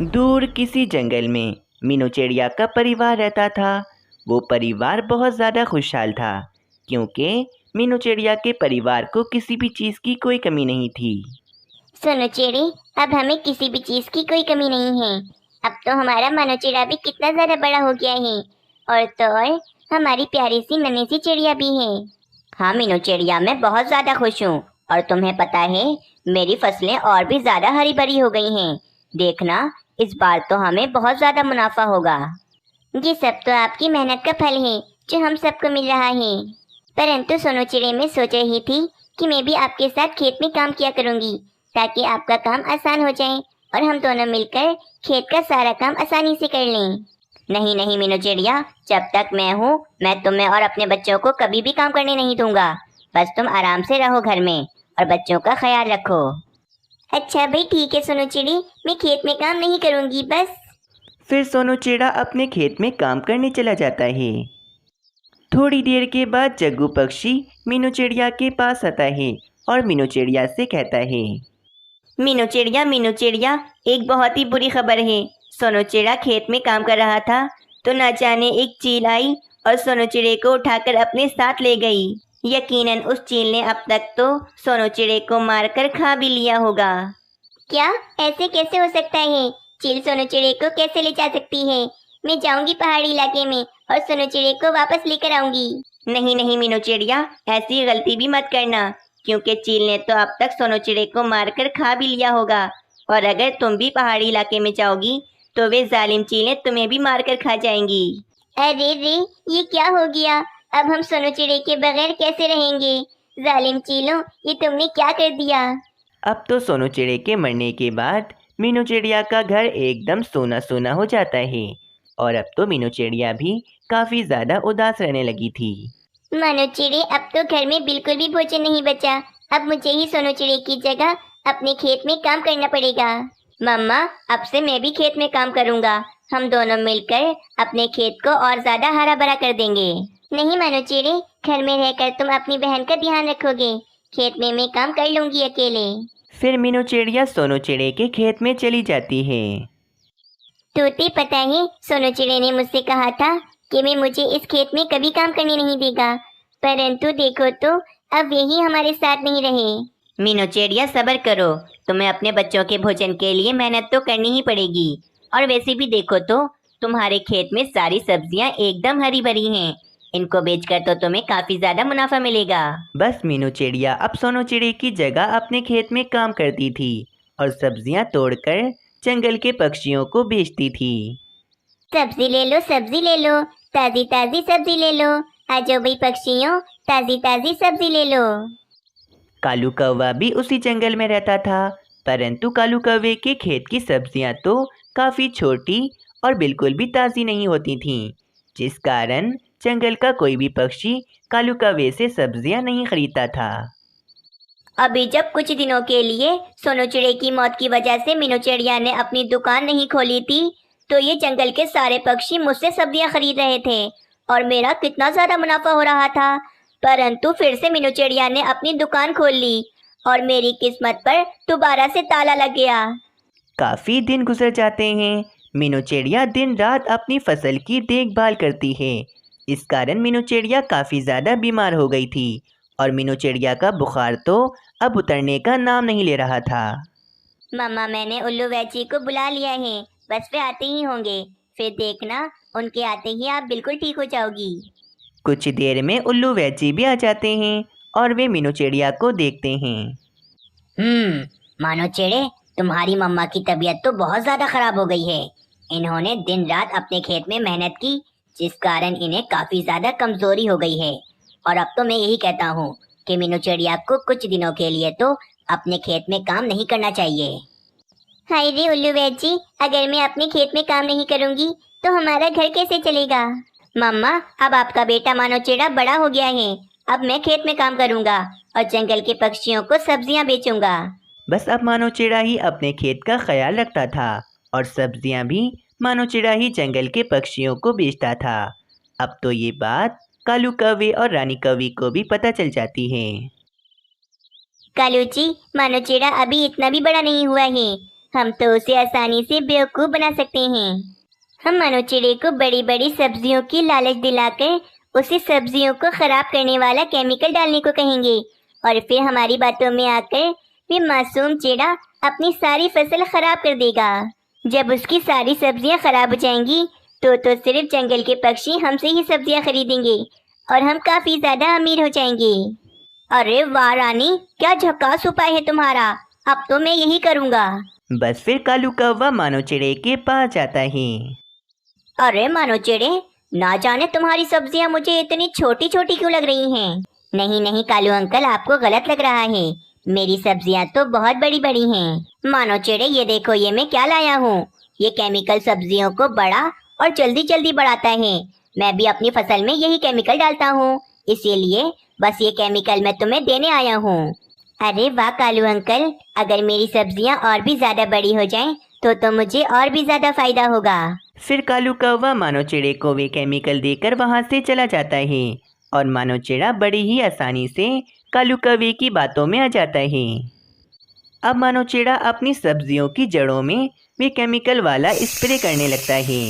दूर किसी जंगल में मीनू चिड़िया का परिवार रहता था। वो परिवार बहुत ज़्यादा खुशहाल था क्योंकि मीनू चिड़िया के परिवार को किसी भी चीज़ की कोई कमी नहीं थी। सुनो चिड़ी, अब हमें किसी भी चीज की कोई कमी नहीं है। अब तो हमारा मानो चिड़ा भी कितना ज्यादा बड़ा हो गया है। और तो और हमारी प्यारी सी नन्ही सी चिड़िया भी है। हाँ मीनू चिड़िया, मैं बहुत ज्यादा खुश हूँ। और तुम्हें पता है, मेरी फसलें और भी ज्यादा हरी भरी हो गई हैं। देखना, इस बार तो हमें बहुत ज्यादा मुनाफा होगा। ये सब तो आपकी मेहनत का फल है जो हम सबको मिल रहा है। परंतु सोनू चिड़े में सोच रही थी कि मैं भी आपके साथ खेत में काम किया करूंगी ताकि आपका काम आसान हो जाए और हम दोनों मिलकर खेत का सारा काम आसानी से कर लें। नहीं नहीं मीनू चिड़िया, जब तक मैं हूँ मैं तुम्हें और अपने बच्चों को कभी भी काम करने नहीं दूंगा। बस तुम आराम से रहो घर में और बच्चों का ख्याल रखो। अच्छा भाई ठीक है सोनू चिड़ी, मैं खेत में काम नहीं करूंगी बस। फिर सोनू चिड़ा अपने खेत में काम करने चला जाता है। थोड़ी देर के बाद जग्गू पक्षी मीनू चिड़िया के पास आता है और मीनू चिड़िया से कहता है, मीनू चिड़िया, एक बहुत ही बुरी खबर है। सोनू चिड़ा खेत में काम कर रहा था तो न जाने एक चील आई और सोनू चिड़े को उठाकर अपने साथ ले गई। यकीनन उस चील ने अब तक तो सोनू चिड़े को मारकर खा भी लिया होगा। क्या ऐसे कैसे हो सकता है? चील सोनू चिड़े को कैसे ले जा सकती है? मैं जाऊंगी पहाड़ी इलाके में और सोनू चिड़े को वापस लेकर आऊंगी। नहीं नहीं मीनू चिड़िया, ऐसी गलती भी मत करना क्योंकि चील ने तो अब तक सोनू चिड़े को मारकर खा भी लिया होगा। और अगर तुम भी पहाड़ी इलाके में जाओगी तो वे जालिम चीलें तुम्हें भी मारकर खा जाएंगी। अरे रे, ये क्या हो गया? अब हम सोनू चिड़े के बगैर कैसे रहेंगे? जालिम चीलों, ये तुमने क्या कर दिया? अब तो सोनू चिड़े के मरने के बाद मीनू चिड़िया का घर एकदम सोना सोना हो जाता है और अब तो मीनू चिड़िया भी काफ़ी ज़्यादा उदास रहने लगी थी। मानो चिड़े, अब तो घर में बिल्कुल भी भोजन नहीं बचा। अब मुझे ही सोनू चिड़े की जगह अपने खेत में काम करना पड़ेगा। मम्मा, अब से मैं भी खेत में काम करूंगा। हम दोनों मिलकर अपने खेत को और ज्यादा हरा भरा कर देंगे। नहीं मानो चिड़े, घर में रहकर तुम अपनी बहन का ध्यान रखोगे। खेत में मैं काम कर लूंगी अकेले। फिर मीनू चिड़िया सोनू चिड़े के खेत में चली जाती है। तोते, पता है सोनू चिड़े ने मुझसे कहा था कि मैं मुझे इस खेत में कभी काम करने नहीं देगा, परंतु देखो तो अब यही हमारे साथ नहीं रहे। मीनू चिड़िया सब्र करो, तुम्हें अपने बच्चों के भोजन के लिए मेहनत तो करनी ही पड़ेगी। और वैसे भी देखो तो तुम्हारे खेत में सारी सब्जियां एकदम हरी भरी हैं। इनको बेचकर तो तुम्हें काफ़ी ज़्यादा मुनाफा मिलेगा। बस मीनू चिड़िया अब सोनू चिड़े की जगह अपने खेत में काम करती थी और सब्जियां तोड़कर जंगल के पक्षियों को बेचती थी। सब्जी ले लो, सब्जी ले लो, ताजी ताजी सब्जी ले लो। आ जाओ भाई पक्षियों, ताजी ताजी सब्जी ले लो। कालू कौवा भी उसी जंगल में रहता था, परंतु कालू कौवे के खेत की सब्जियां तो काफ़ी छोटी और बिल्कुल भी ताज़ी नहीं होती थीं, जिस कारण जंगल का कोई भी पक्षी कालू कौवे से सब्जियां नहीं खरीदता था। अभी जब कुछ दिनों के लिए सोनू चिड़े की मौत की वजह से मीनू चिड़िया ने अपनी दुकान नहीं खोली थी, तो ये जंगल के सारे पक्षी मुझसे सब्जियां खरीद रहे थे और मेरा कितना ज़्यादा मुनाफा हो रहा था। परंतु फिर से मीनू चिड़िया ने अपनी दुकान खोल ली और मेरी किस्मत पर दोबारा से ताला लग गया। काफ़ी दिन गुजर जाते हैं। मीनू चिड़िया दिन रात अपनी फसल की देखभाल करती है। इस कारण मीनू चिड़िया काफ़ी ज़्यादा बीमार हो गई थी और मीनू चिड़िया का बुखार तो अब उतरने का नाम नहीं ले रहा था। मम्मा, मैंने उल्लू वैची को बुला लिया है, बस वे आते ही होंगे। फिर देखना, उनके आते ही आप बिल्कुल ठीक हो जाओगी। कुछ देर में उल्लू वैची भी आ जाते हैं और वे मीनू चिड़िया को देखते हैं। मानो चिड़े, तुम्हारी मम्मा की तबीयत तो बहुत ज्यादा खराब हो गई है। इन्होंने दिन रात अपने खेत में मेहनत की, जिस कारण इन्हें काफी ज्यादा कमजोरी हो गई है। और अब तो मैं यही कहता हूँ कि मीनू चिड़िया को कुछ दिनों के लिए तो अपने खेत में काम नहीं करना चाहिए। हाय रे उल्लू वैची, अगर मैं अपने खेत में काम नहीं करूँगी तो हमारा घर कैसे चलेगा? मम्मा, अब आपका बेटा मानो चिड़ा बड़ा हो गया है। अब मैं खेत में काम करूँगा और जंगल के पक्षियों को सब्जियाँ बेचूंगा। बस अब मानो चिड़ा ही अपने खेत का ख्याल रखता था और सब्जियां भी मानो चिड़ा ही जंगल के पक्षियों को बेचता था। अब तो ये बात कालू कौवे और रानी कौवी को भी पता चल जाती है। कालू जी, मानो चिड़ा अभी इतना भी बड़ा नहीं हुआ है। हम तो उसे आसानी से बेवकूफ़ बना सकते हैं। हम मानो चिड़े को बड़ी बड़ी सब्जियों की लालच दिलाकर उसे सब्जियों को खराब करने वाला केमिकल डालने को कहेंगे और फिर हमारी बातों में आकर वे मासूम चिड़ा अपनी सारी फसल खराब कर देगा। जब उसकी सारी सब्जियां खराब हो जाएंगी तो सिर्फ जंगल के पक्षी हमसे ही सब्जियां खरीदेंगे और हम काफी ज्यादा अमीर हो जाएंगे। अरे वाह रानी, क्या झकास उपाय है तुम्हारा। अब तो मैं यही करूँगा। बस फिर कालू कौवा मानो चिड़े के पास जाता है। अरे मानो चिड़े, ना जाने तुम्हारी सब्जियां मुझे इतनी छोटी छोटी क्यों लग रही हैं। नहीं नहीं कालू अंकल, आपको गलत लग रहा है। मेरी सब्जियां तो बहुत बड़ी बड़ी हैं। मानो चिड़े, ये देखो, ये मैं क्या लाया हूँ। ये केमिकल सब्जियों को बड़ा और जल्दी जल्दी बढ़ाता है। मैं भी अपनी फसल में यही केमिकल डालता हूँ, इसीलिए बस ये केमिकल मैं तुम्हें देने आया हूँ। अरे वाह कालू अंकल, अगर मेरी सब्जियां और भी ज्यादा बड़ी हो जाएं तो मुझे और भी ज्यादा फायदा होगा। फिर कालू कौवा मानो चिड़े को वे केमिकल देकर वहाँ से चला जाता है और मानो चिड़ा बड़ी ही आसानी से कालू कौवे की बातों में आ जाता है। अब मानो चिड़ा अपनी सब्जियों की जड़ों में वे केमिकल वाला स्प्रे करने लगता है।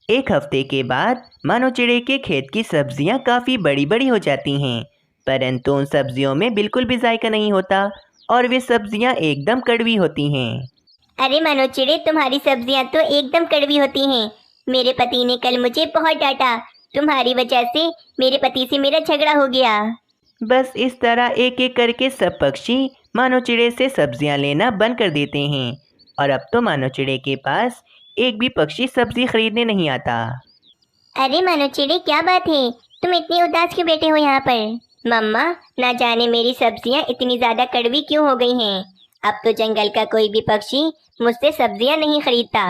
एक हफ्ते के बाद मानो चिड़े के खेत की सब्जियां काफ़ी बड़ी बड़ी हो जाती हैं, परंतु उन सब्जियों में बिल्कुल भी जायका नहीं होता और वे सब्जियां एकदम कड़वी होती हैं। अरे मानो चिड़े, तुम्हारी सब्जियां तो एकदम कड़वी होती हैं। मेरे पति ने कल मुझे बहुत डांटा। तुम्हारी वजह से मेरे पति से मेरा झगड़ा हो गया। बस इस तरह एक एक करके सब पक्षी मानो चिड़े से सब्जियां लेना बंद कर देते हैं और अब तो मानो चिड़े के पास एक भी पक्षी सब्जी खरीदने नहीं आता। अरे मानो चिड़े, क्या बात है, तुम इतने उदास क्यों बैठे हो यहाँ पर। मम्मा, ना जाने मेरी सब्जियाँ इतनी ज़्यादा कड़वी क्यों हो गई हैं। अब तो जंगल का कोई भी पक्षी मुझसे सब्जियाँ नहीं खरीदता।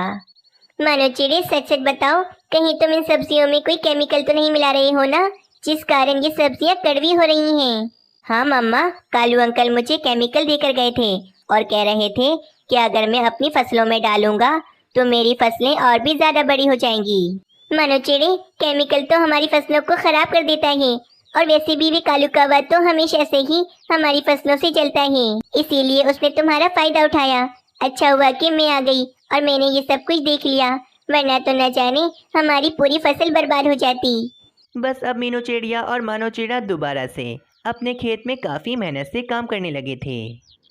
मानो चिड़े, सच सच बताओ, कहीं तुम इन सब्जियों में कोई केमिकल तो नहीं मिला रहे हो ना, जिस कारण ये सब्जियाँ कड़वी हो रही हैं। हाँ मम्मा, कालू अंकल मुझे केमिकल देकर गए थे और कह रहे थे कि अगर मैं अपनी फसलों में डालूंगा तो मेरी फसलें और भी ज़्यादा बड़ी हो जाएंगी। मानो चिड़े, केमिकल तो हमारी फसलों को खराब कर देता है और वैसे भी वे कालू कौवा तो हमेशा से ही हमारी फसलों से जलता है, इसीलिए उसने तुम्हारा फायदा उठाया। अच्छा हुआ कि मैं आ गई और मैंने ये सब कुछ देख लिया, वरना तो न जाने हमारी पूरी फसल बर्बाद हो जाती। बस अब मीनू चिड़िया और मानो चिड़ा दोबारा से अपने खेत में काफ़ी मेहनत से काम करने लगे थे।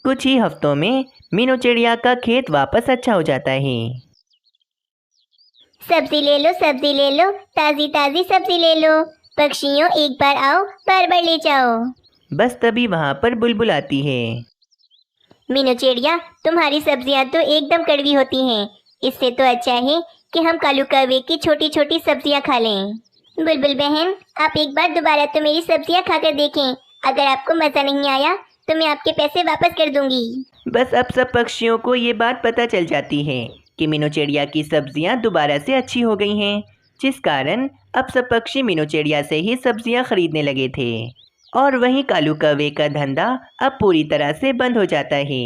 कुछ ही हफ्तों में मीनू चिड़िया का खेत वापस अच्छा हो जाता है। सब्जी ले लो, ताजी ताजी सब्जी ले लो। पक्षियों, एक बार आओ, बार बार ले जाओ। बस तभी वहाँ पर बुलबुल आती है। मीनू चिड़िया, तुम्हारी सब्जियां तो एकदम कड़वी होती हैं। इससे तो अच्छा है कि हम कालू कौवे की छोटी छोटी सब्जियां खा लें। बुलबुल बहन, आप एक बार दोबारा तो मेरी सब्जियां खाकर देखें। अगर आपको मज़ा नहीं आया तो मैं आपके पैसे वापस कर दूंगी। बस अब सब पक्षियों को ये बात पता चल जाती है कि मीनू चिड़िया की सब्जियां दोबारा से अच्छी हो गई हैं, जिस कारण अब सब पक्षी मीनू चिड़िया से ही सब्जियां खरीदने लगे थे और वहीं कालू कौवे का धंधा अब पूरी तरह से बंद हो जाता है।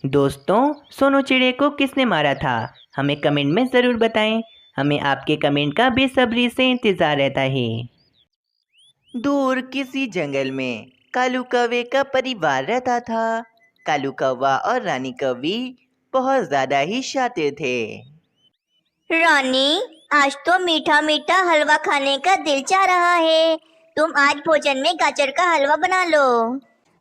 दोस्तों, सोनू चिड़े को किसने मारा था, हमें कमेंट में ज़रूर बताएं। हमें आपके कमेंट का बेसब्री से इंतज़ार रहता है। दूर किसी जंगल में कालू कौवे का परिवार रहता था। कालू कौवा और रानी कौवी बहुत ज़्यादा ही शातिर थे। रानी, आज तो मीठा मीठा हलवा खाने का दिल चाह रहा है। तुम आज भोजन में गाजर का हलवा बना लो।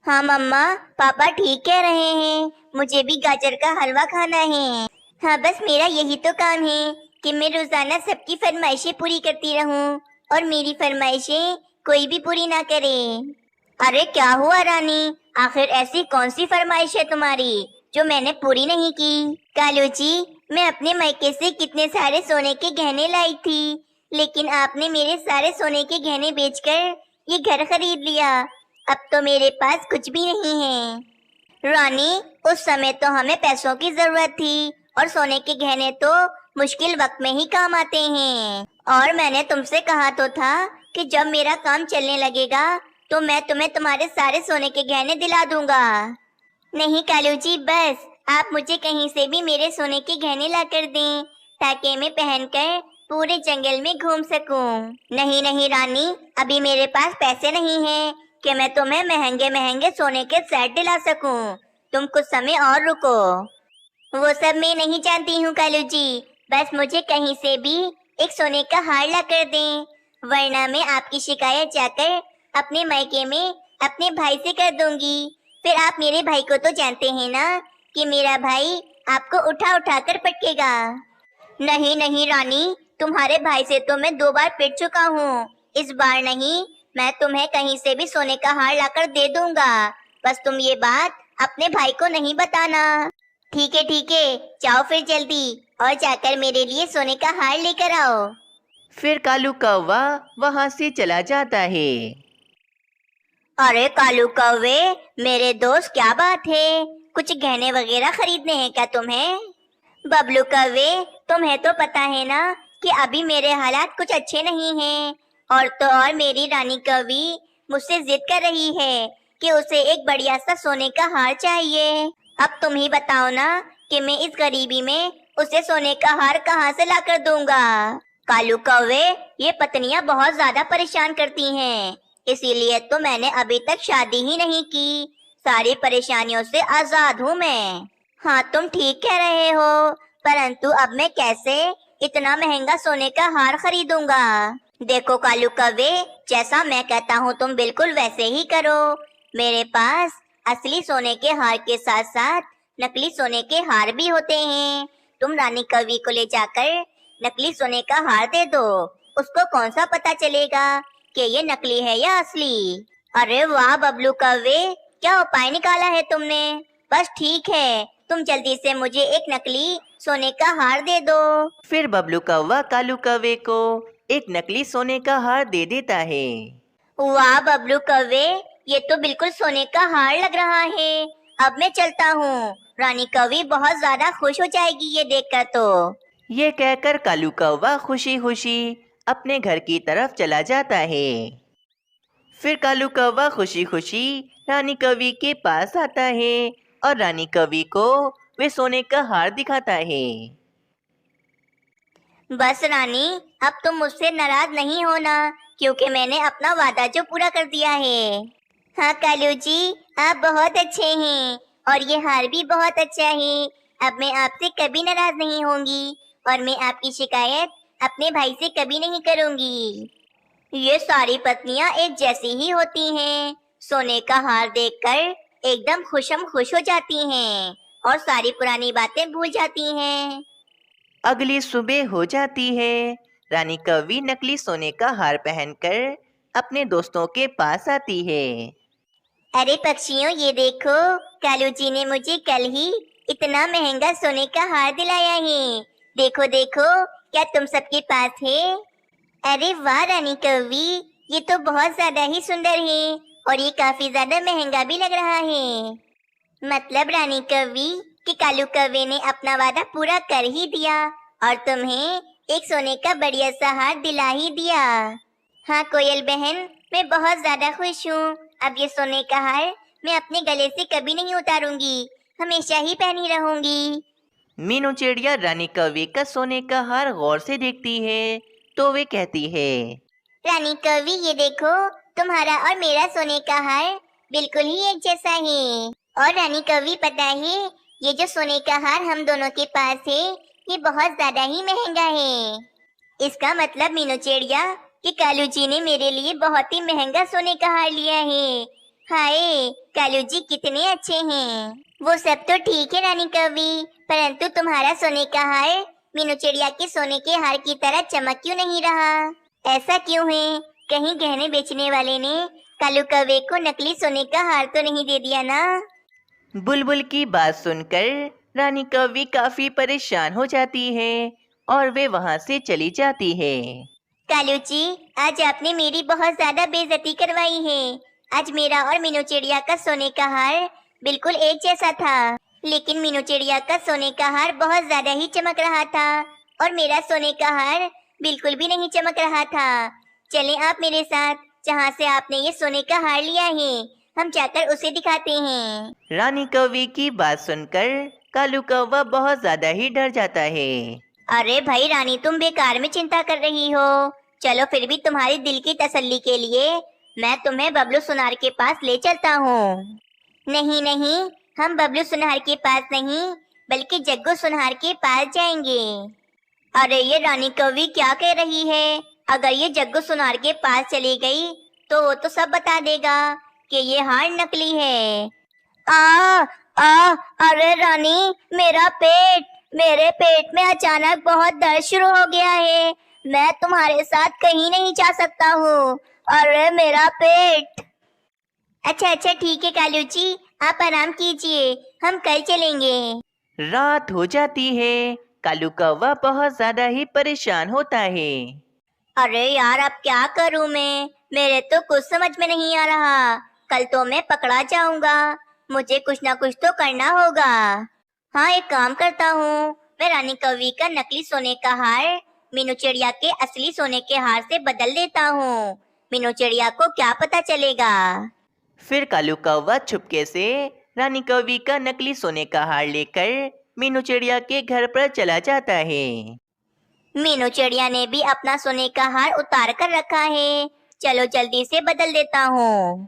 हाँ मम्मा, पापा ठीक कह रहे हैं, मुझे भी गाजर का हलवा खाना है। हाँ, बस मेरा यही तो काम है कि मैं रोजाना सबकी फरमाइशें पूरी करती रहूं और मेरी फरमाइशें कोई भी पूरी ना करे। अरे क्या हुआ रानी, आखिर ऐसी कौन सी फरमाइश है तुम्हारी जो मैंने पूरी नहीं की? कालू जी, मैं अपने मायके से कितने सारे सोने के गहने लाई थी, लेकिन आपने मेरे सारे सोने के गहने बेचकर ये घर खरीद लिया। अब तो मेरे पास कुछ भी नहीं है। रानी, उस समय तो हमें पैसों की जरूरत थी और सोने के गहने तो मुश्किल वक्त में ही काम आते हैं। और मैंने तुमसे कहा तो था कि जब मेरा काम चलने लगेगा तो मैं तुम्हें तुम्हारे सारे सोने के गहने दिला दूंगा। नहीं कालू जी, बस आप मुझे कहीं से भी मेरे सोने के गहने ला कर दें ताकि मैं पहनकर पूरे जंगल में घूम सकूं। नहीं नहीं रानी, अभी मेरे पास पैसे नहीं हैं कि मैं तुम्हें महंगे महंगे सोने के सेट दिला सकूं। तुम कुछ समय और रुको। वो सब मैं नहीं जानती हूँ कालू जी, बस मुझे कहीं से भी एक सोने का हार ला कर दें, वरना मैं आपकी शिकायत जाकर अपने मायके में अपने भाई से कर दूंगी। फिर आप मेरे भाई को तो जानते हैं ना कि मेरा भाई आपको उठा उठा कर पटकेगा। नहीं नहीं रानी, तुम्हारे भाई से तो मैं 2 बार पिट चुका हूँ, इस बार नहीं, मैं तुम्हें कहीं से भी सोने का हार लाकर दे दूंगा। बस तुम ये बात अपने भाई को नहीं बताना। ठीक है, जाओ फिर जल्दी और जाकर मेरे लिए सोने का हार लेकर आओ। फिर कालू कौवा वहाँ से चला जाता है। अरे कालू कौवे, मेरे दोस्त क्या बात है, कुछ गहने वगैरह खरीदने हैं क्या तुम्हें? बबलू कौवे, तुम्हें तो पता है ना कि अभी मेरे हालात कुछ अच्छे नहीं हैं, और तो और मेरी रानी कौवी मुझसे जिद कर रही है कि उसे एक बढ़िया सा सोने का हार चाहिए। अब तुम ही बताओ ना कि मैं इस गरीबी में उसे सोने का हार कहाँ से लाकर दूंगा। कालू कौवे, ये पत्नियां बहुत ज्यादा परेशान करती हैं, इसीलिए तो मैंने अभी तक शादी ही नहीं की, सारी परेशानियों से आजाद हूँ मैं। हाँ तुम ठीक कह रहे हो, परंतु अब मैं कैसे इतना महंगा सोने का हार खरीदूंगा? देखो कालू कौवे, जैसा मैं कहता हूँ तुम बिल्कुल वैसे ही करो। मेरे पास असली सोने के हार के साथ साथ नकली सोने के हार भी होते हैं। तुम रानी कौवी को ले जाकर नकली सोने का हार दे दो, उसको कौन सा पता चलेगा कि ये नकली है या असली। अरे वाह बबलू कौवे, क्या उपाय निकाला है तुमने। बस ठीक है, तुम जल्दी से मुझे एक नकली सोने का हार दे दो। फिर बबलू कौवा कालू कौवे को एक नकली सोने का हार दे देता है। वाह बबलू कौवे, ये तो बिल्कुल सोने का हार लग रहा है। अब मैं चलता हूँ, रानी कौवी बहुत ज्यादा खुश हो जाएगी ये देखकर तो। ये कहकर कालू कौवा खुशी खुशी अपने घर की तरफ चला जाता है। फिर कालू कौवा खुशी खुशी रानी कौवी के पास आता है और रानी कौवी को वे सोने का हार दिखाता है। बस रानी, अब तुम मुझसे नाराज नहीं होना, क्योंकि मैंने अपना वादा जो पूरा कर दिया है। हाँ कालू जी, आप बहुत अच्छे हैं और ये हार भी बहुत अच्छा है। अब मैं आपसे कभी नाराज नहीं होंगी और मैं आपकी शिकायत अपने भाई से कभी नहीं करूंगी। ये सारी पत्नियां एक जैसी ही होती हैं, सोने का हार देखकर एकदम खुशम खुश हो जाती हैं और सारी पुरानी बातें भूल जाती हैं। अगली सुबह हो जाती है। रानी कौवी नकली सोने का हार पहनकर अपने दोस्तों के पास आती है। अरे पक्षियों, ये देखो, कालू जी ने मुझे कल ही इतना महंगा सोने का हार दिलाया है। देखो देखो, क्या तुम सबके पास है? अरे वाह रानी कौवी, ये तो बहुत ज्यादा ही सुंदर है और ये काफी ज्यादा महंगा भी लग रहा है। मतलब रानी कौवी कि कालू कौवे ने अपना वादा पूरा कर ही दिया और तुम्हें एक सोने का बढ़िया सा हार दिला ही दिया। हाँ कोयल बहन, मैं बहुत ज्यादा खुश हूँ। अब ये सोने का हार मैं अपने गले से कभी नहीं उतारूंगी, हमेशा ही पहनी रहूंगी। मीनू चिड़िया रानी कौवी का सोने का हार गौर से देखती है तो वे कहती है, रानी कौवी ये देखो, तुम्हारा और मेरा सोने का हार बिल्कुल ही एक जैसा है। और रानी कौवी पता है, ये जो सोने का हार हम दोनों के पास है ये बहुत ज्यादा ही महंगा है। इसका मतलब मीनू चिड़िया कि कालू जी ने मेरे लिए बहुत ही महंगा सोने का हार लिया है। हाय, कालू जी कितने अच्छे हैं। वो सब तो ठीक है रानी कौवी, परंतु तुम्हारा सोने का हार मीनू चिड़िया के सोने के हार की तरह चमक क्यों नहीं रहा? ऐसा क्यों है? कहीं गहने बेचने वाले ने कालू कौवे को नकली सोने का हार तो नहीं दे दिया ना? बुलबुल की बात सुनकर रानी कौवी काफी परेशान हो जाती है और वे वहाँ से चली जाती है। कालू जी, आज आपने मेरी बहुत ज्यादा बेइज्जती करवाई है। आज मेरा और मीनू चिड़िया का सोने का हार बिल्कुल एक जैसा था, लेकिन मीनू चिड़िया का सोने का हार बहुत ज्यादा ही चमक रहा था और मेरा सोने का हार बिल्कुल भी नहीं चमक रहा था। चलें आप मेरे साथ, जहाँ से आपने ये सोने का हार लिया है हम जाकर उसे दिखाते हैं। रानी कौवी की बात सुनकर कालू कौवा बहुत ज्यादा ही डर जाता है। अरे भाई रानी, तुम बेकार में चिंता कर रही हो। चलो फिर भी तुम्हारी दिल की तसल्ली के लिए मैं तुम्हें बबलू सुनार के पास ले चलता हूँ। नहीं नहीं, हम बबलू सुनहार के पास नहीं बल्कि जग्गू सुनहार के पास जाएंगे। अरे ये रानी कवि क्या कह रही है? अगर ये जग्गू सुनार के पास चली गई तो वो तो सब बता देगा कि ये हार नकली है। आ आ अरे रानी, मेरे पेट में अचानक बहुत दर्द शुरू हो गया है। मैं तुम्हारे साथ कहीं नहीं जा सकता हूँ। अरे मेरा पेट। अच्छा ठीक है कालू जी, आप आराम कीजिए, हम कल चलेंगे। रात हो जाती है। कालू कौवा बहुत ज्यादा ही परेशान होता है। अरे यार, अब क्या करूं मैं? मेरे तो कुछ समझ में नहीं आ रहा। कल तो मैं पकड़ा जाऊंगा। मुझे कुछ ना कुछ तो करना होगा। हाँ, एक काम करता हूँ, मैं रानी कवि का नकली सोने का हार मीनू चिड़िया के असली सोने के हार से बदल देता हूँ। मीनू चिड़िया को क्या पता चलेगा? फिर कालू कौवा चुपके से रानी कवि का नकली सोने का हार लेकर मीनू चिड़िया के घर पर चला जाता है। मीनू चिड़िया ने भी अपना सोने का हार उतार कर रखा है। चलो जल्दी से बदल देता हूँ।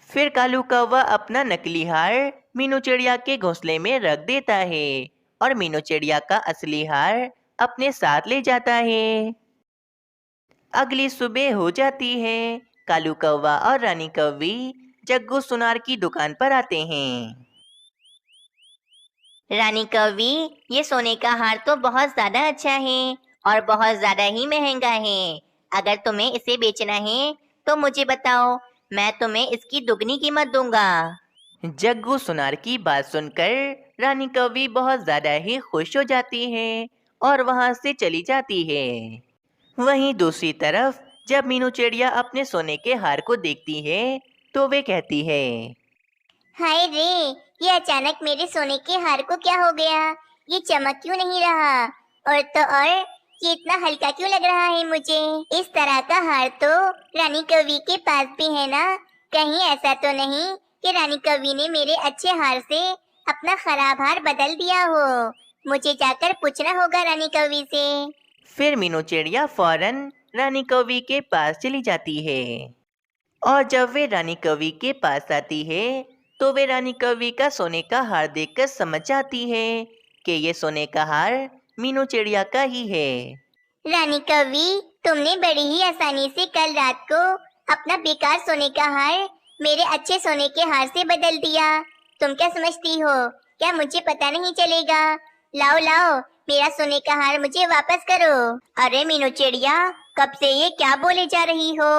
फिर कालू कौवा अपना नकली हार मीनू चिड़िया के घोंसले में रख देता है और मीनू चिड़िया का असली हार अपने साथ ले जाता है। अगली सुबह हो जाती है। कालू कौवा और रानी कौवी जग्गू सुनार की दुकान पर आते हैं। रानी कवि, ये सोने का हार तो बहुत ज्यादा अच्छा है और बहुत ज्यादा ही महंगा है। अगर तुम्हें इसे बेचना है तो मुझे बताओ, मैं तुम्हें इसकी दुगनी कीमत दूंगा। जग्गू सुनार की बात सुनकर रानी कौवी बहुत ज्यादा ही खुश हो जाती है और वहां से चली जाती है। वहीं दूसरी तरफ जब मीनू चिड़िया अपने सोने के हार को देखती है तो वे कहती है, हाय रे, ये अचानक मेरे सोने के हार को क्या हो गया? ये चमक क्यों नहीं रहा? और ये इतना हल्का क्यों लग रहा है मुझे? इस तरह का हार तो रानी कवि के पास भी है ना? कहीं ऐसा तो नहीं कि रानी कवि ने मेरे अच्छे हार से अपना खराब हार बदल दिया हो? मुझे जाकर पूछना होगा रानी कवि से। फिर मीनू चिड़िया फौरन रानी कौवी के पास चली जाती है और जब वे रानी कवि के पास आती है तो वे रानी कवि का सोने का हार देखकर समझ जाती है कि ये सोने का हार मीनू चिड़िया का ही है। रानी कवि, तुमने बड़ी ही आसानी से कल रात को अपना बेकार सोने का हार मेरे अच्छे सोने के हार से बदल दिया। तुम क्या समझती हो? क्या मुझे पता नहीं चलेगा? लाओ लाओ, मेरा सोने का हार मुझे वापस करो। अरे मीनू चिड़िया, कब से ये क्या बोले जा रही हो?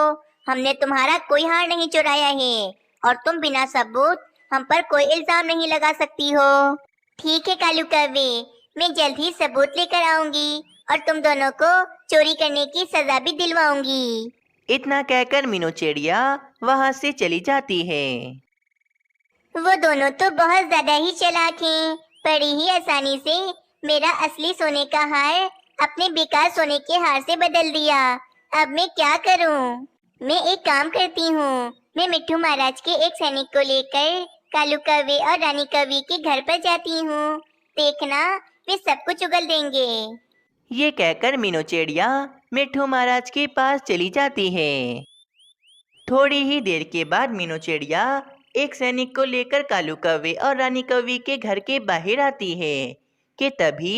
हमने तुम्हारा कोई हार नहीं चुराया है और तुम बिना सबूत हम पर कोई इल्जाम नहीं लगा सकती हो। ठीक है कालू कवि, मैं जल्द ही सबूत लेकर आऊंगी और तुम दोनों को चोरी करने की सजा भी दिलवाऊंगी। इतना कहकर मीनू चिड़िया वहां से चली जाती है। वो दोनों तो बहुत ज्यादा ही चालाक हैं। बड़ी ही आसानी से मेरा असली सोने का हार अपने बेकार सोने के हार से बदल दिया। अब मैं क्या करूं? मैं एक काम करती हूँ, मैं मिट्ठू महाराज के एक सैनिक को लेकर कालू कवि और रानी कवि के घर पर जाती हूँ। देखना, वे सब कुछ उगल देंगे। ये कहकर मीनू चिड़िया मिट्ठू महाराज के पास चली जाती है। थोड़ी ही देर के बाद मीनू चिड़िया एक सैनिक को लेकर कालू कौवे और रानी कौवी के घर के बाहर आती है कि तभी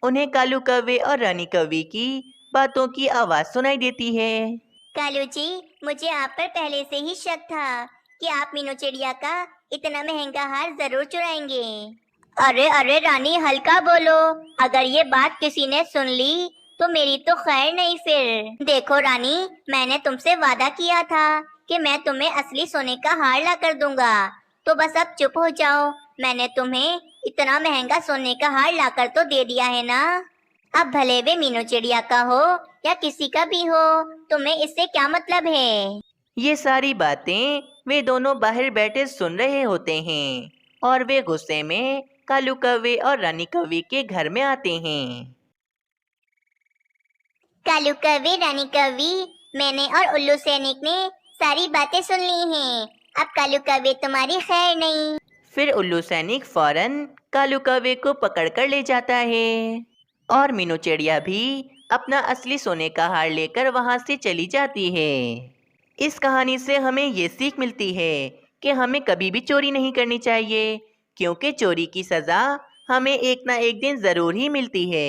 उन्हें कालू कौवे और रानी कौवी की बातों की आवाज सुनाई देती है। कालू जी, मुझे आप पर पहले से ही शक था कि आप मीनू चिड़िया का इतना महंगा हार जरूर चुराएंगे। अरे अरे रानी, हल्का बोलो। अगर ये बात किसी ने सुन ली तो मेरी तो खैर नहीं। फिर देखो रानी, मैंने तुमसे वादा किया था कि मैं तुम्हें असली सोने का हार ला कर दूंगा, तो बस अब चुप हो जाओ। मैंने तुम्हें इतना महंगा सोने का हार लाकर तो दे दिया है ना। अब भले वे मीनू चिड़िया का हो या किसी का भी हो, तुम्हें इससे क्या मतलब है? ये सारी बातें वे दोनों बाहर बैठे सुन रहे होते हैं और वे गुस्से में कालू कौवे और रानी कौवी के घर में आते हैं। कालू कवि, रानी कवि, मैंने और उल्लू सैनिक ने सारी बातें सुन ली हैं। अब कालू कवि तुम्हारी खैर नहीं। फिर उल्लू सैनिक फौरन कालू कौवे को पकड़कर ले जाता है और मीनू चिड़िया भी अपना असली सोने का हार लेकर वहां से चली जाती है। इस कहानी से हमें ये सीख मिलती है कि हमें कभी भी चोरी नहीं करनी चाहिए, क्योंकि चोरी की सज़ा हमें एक ना एक दिन ज़रूर ही मिलती है।